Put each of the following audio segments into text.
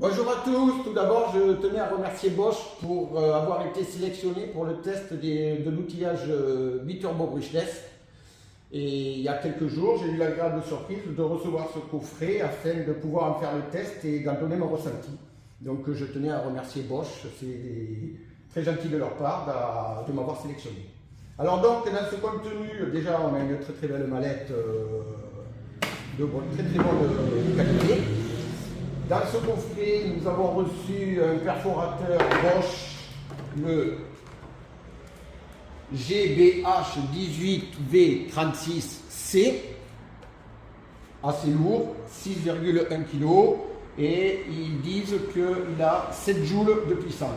Bonjour à tous, tout d'abord je tenais à remercier Bosch pour avoir été sélectionné pour le test de l'outillage biturbo brushless. Et il y a quelques jours, j'ai eu l'agréable surprise de recevoir ce coffret afin de pouvoir en faire le test et d'en donner mon ressenti. Donc je tenais à remercier Bosch, c'est très gentil de leur part de m'avoir sélectionné. Alors donc dans ce contenu, déjà on a une très belle mallette de très bonne qualité. Dans ce coffret, nous avons reçu un perforateur Bosch, le GBH18V36C, assez lourd, 6,1 kg, et ils disent qu'il a 7 joules de puissance.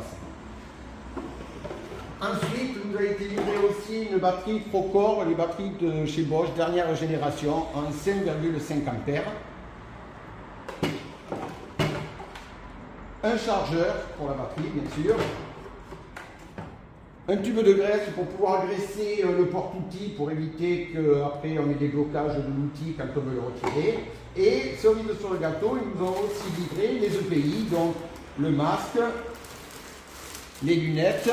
Ensuite, nous a été livré aussi une batterie Procore, les batteries de chez Bosch, dernière génération, en 5,5 A. Un chargeur pour la batterie, bien sûr. Un tube de graisse pour pouvoir graisser le porte-outil pour éviter qu'après on ait des blocages de l'outil quand on veut le retirer. Et cerise sur le gâteau, ils nous ont aussi livré les EPI, donc le masque, les lunettes,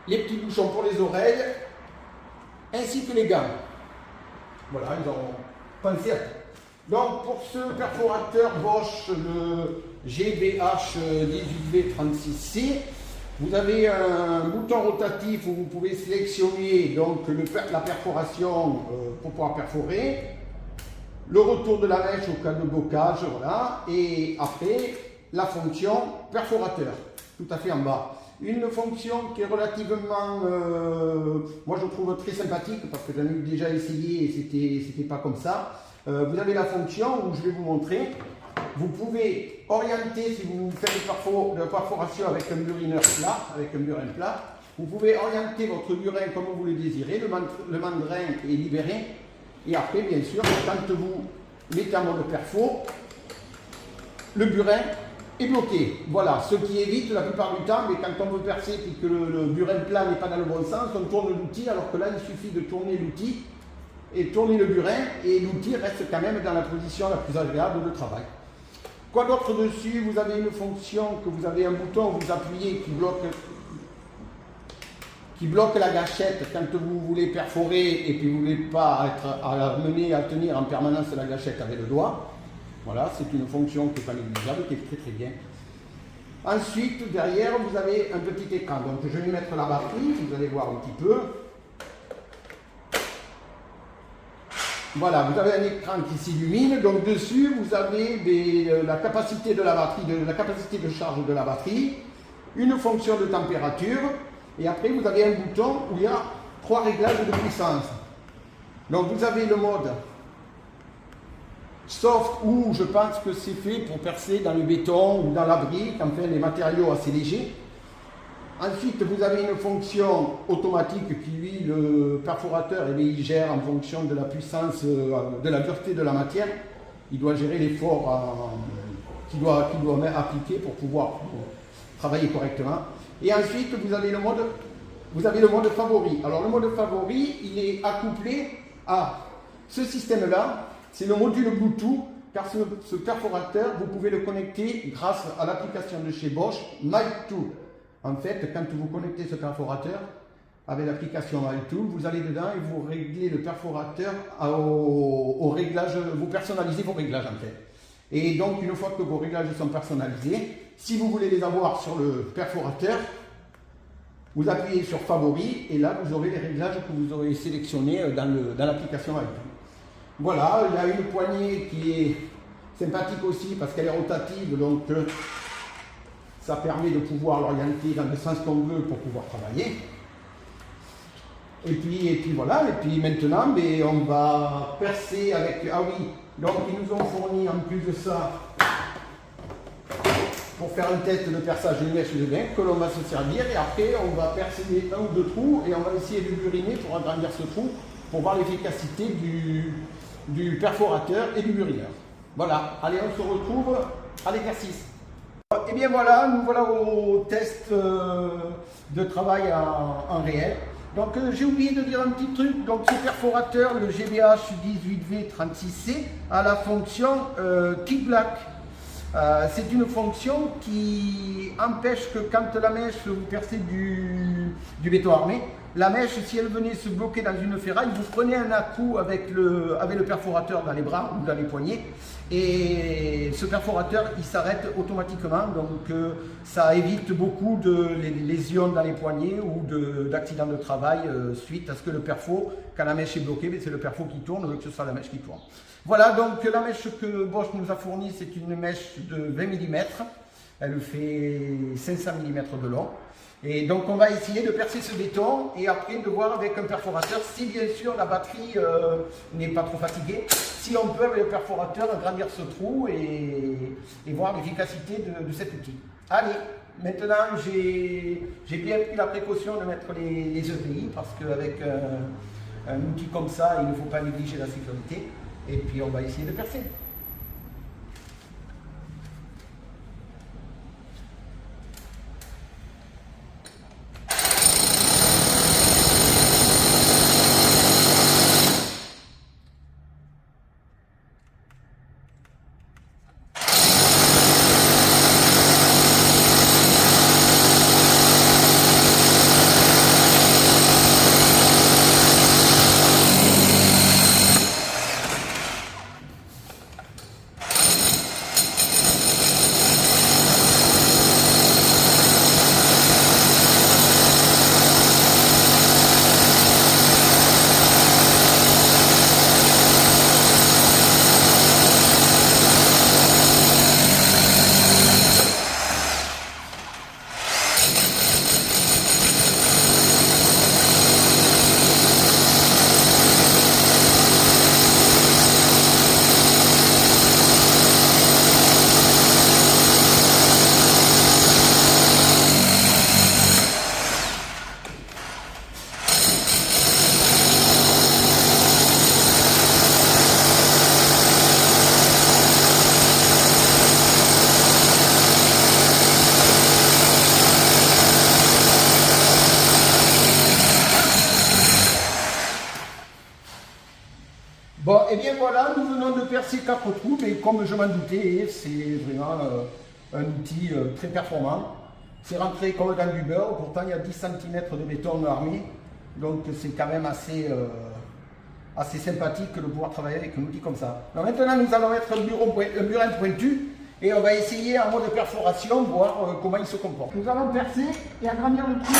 les petits bouchons pour les oreilles, ainsi que les gants. Voilà, ils ont pensé à tout. Donc pour ce perforateur Bosch, le GBH18V36C, vous avez un bouton rotatif où vous pouvez sélectionner donc la perforation pour pouvoir perforer, le retour de la mèche au cas de blocage, voilà, et après la fonction perforateur, tout à fait en bas. Une fonction qui est relativement, moi je trouve très sympathique parce que j'en ai déjà essayé et c'était pas comme ça. Vous avez la fonction où je vais vous montrer. Vous pouvez orienter, si vous faites de la perforation avec un burineur plat, vous pouvez orienter votre burin comme vous le désirez, le mandrin est libéré. Et après, bien sûr, quand vous mettez en mode perfo, le burin est bloqué. Voilà, ce qui évite la plupart du temps, mais quand on veut percer et que le burin plat n'est pas dans le bon sens, on tourne l'outil, alors que là, il suffit de tourner l'outil et tourner le burin, et l'outil reste quand même dans la position la plus agréable de travail. Quoi d'autre dessus? Vous avez une fonction que vous avez un bouton où vous appuyez qui bloque la gâchette quand vous voulez perforer et puis vous ne voulez pas être amené à tenir en permanence la gâchette avec le doigt. Voilà, c'est une fonction qui n'est pas négligeable, qui est très bien. Ensuite, derrière, vous avez un petit écran. Donc je vais mettre la batterie, vous allez voir un petit peu. Voilà, vous avez un écran qui s'illumine, donc dessus vous avez la capacité de la batterie, la capacité de charge de la batterie, une fonction de température, et après vous avez un bouton où il y a 3 réglages de puissance. Donc vous avez le mode soft où je pense que c'est fait pour percer dans le béton ou dans la brique, enfin les matériaux assez légers. Ensuite, vous avez une fonction automatique qui, lui, le perforateur, il gère en fonction de la puissance, de la dureté de la matière. Il doit gérer l'effort qu'il doit appliquer pour pouvoir travailler correctement. Et ensuite, vous avez le mode favori. Alors, le mode favori, il est accouplé à ce système-là. C'est le module Bluetooth, car ce perforateur, vous pouvez le connecter grâce à l'application de chez Bosch, MyTool. En fait, quand vous connectez ce perforateur avec l'application MyTool, vous allez dedans et vous réglez le perforateur au réglage, vous personnalisez vos réglages en fait. Et donc, une fois que vos réglages sont personnalisés, si vous voulez les avoir sur le perforateur, vous appuyez sur Favori et là, vous aurez les réglages que vous aurez sélectionnés dans l'application MyTool. Voilà, il y a une poignée qui est sympathique aussi parce qu'elle est rotative, donc ça permet de pouvoir l'orienter dans le sens qu'on veut pour pouvoir travailler. Et puis voilà, et puis maintenant, on va percer avec... Ah oui, donc ils nous ont fourni en plus de ça, pour faire un test de perçage de mèche de bain, que l'on va se servir, et après on va percer un ou deux trous, et on va essayer de buriner pour agrandir ce trou, pour voir l'efficacité du perforateur et du burineur. Voilà, allez, on se retrouve à l'exercice. Et bien voilà, nous voilà au test de travail en réel. Donc j'ai oublié de dire un petit truc, donc ce perforateur, le GBH 18V36C, a la fonction kickback. C'est une fonction qui empêche que quand la mèche, vous percez du béton armé, la mèche, si elle venait se bloquer dans une ferraille, vous prenez un à-coup avec le perforateur dans les bras ou dans les poignets, et ce perforateur, il s'arrête automatiquement, donc ça évite beaucoup de lésions dans les poignets ou d'accidents de travail suite à ce que le perfo, quand la mèche est bloquée, c'est le perfo qui tourne, au lieu que ce soit la mèche qui tourne. Voilà, donc la mèche que Bosch nous a fournie, c'est une mèche de 20 mm, elle fait 500 mm de long. Et donc on va essayer de percer ce béton et après de voir avec un perforateur si bien sûr la batterie n'est pas trop fatiguée, si on peut avec le perforateur agrandir ce trou et voir l'efficacité de cet outil. Allez, maintenant j'ai bien pris la précaution de mettre les EPI parce qu'avec un outil comme ça, il ne faut pas négliger la sécurité. Et puis on va essayer de percer. Bon, et bien voilà, nous venons de percer 4 trous, et comme je m'en doutais, c'est vraiment un outil très performant. C'est rentré comme dans du beurre, pourtant il y a 10 cm de béton armé, donc c'est quand même assez sympathique de pouvoir travailler avec un outil comme ça. Donc maintenant nous allons mettre un burin pointu, et on va essayer en mode perforation, voir comment il se comporte. Nous allons percer et agrandir le trou.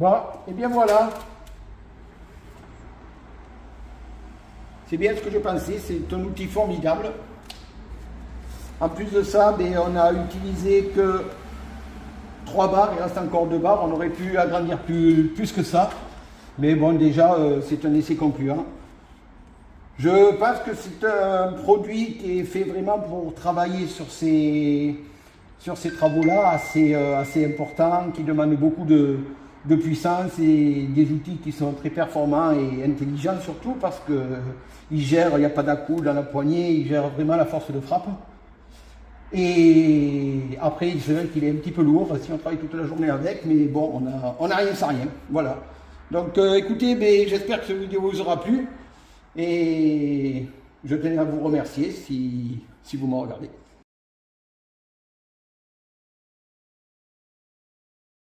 Bon, et bien voilà. C'est bien ce que je pensais, c'est un outil formidable. En plus de ça, ben, on a utilisé que 3 barres, il reste encore 2 barres, on aurait pu agrandir plus que ça. Mais bon, déjà, c'est un essai concluant. Je pense que c'est un produit qui est fait vraiment pour travailler sur ces travaux-là, assez importants, qui demandent beaucoup de puissance et des outils qui sont très performants et intelligents surtout parce qu'ils gèrent, il n'y a pas d'à-coup dans la poignée, ils gèrent vraiment la force de frappe. Et après, c'est vrai qu'il est un petit peu lourd si on travaille toute la journée avec, mais bon, on a rien sans rien. Voilà. Donc écoutez, j'espère que cette vidéo vous aura plu et je tenais à vous remercier si vous me regardez.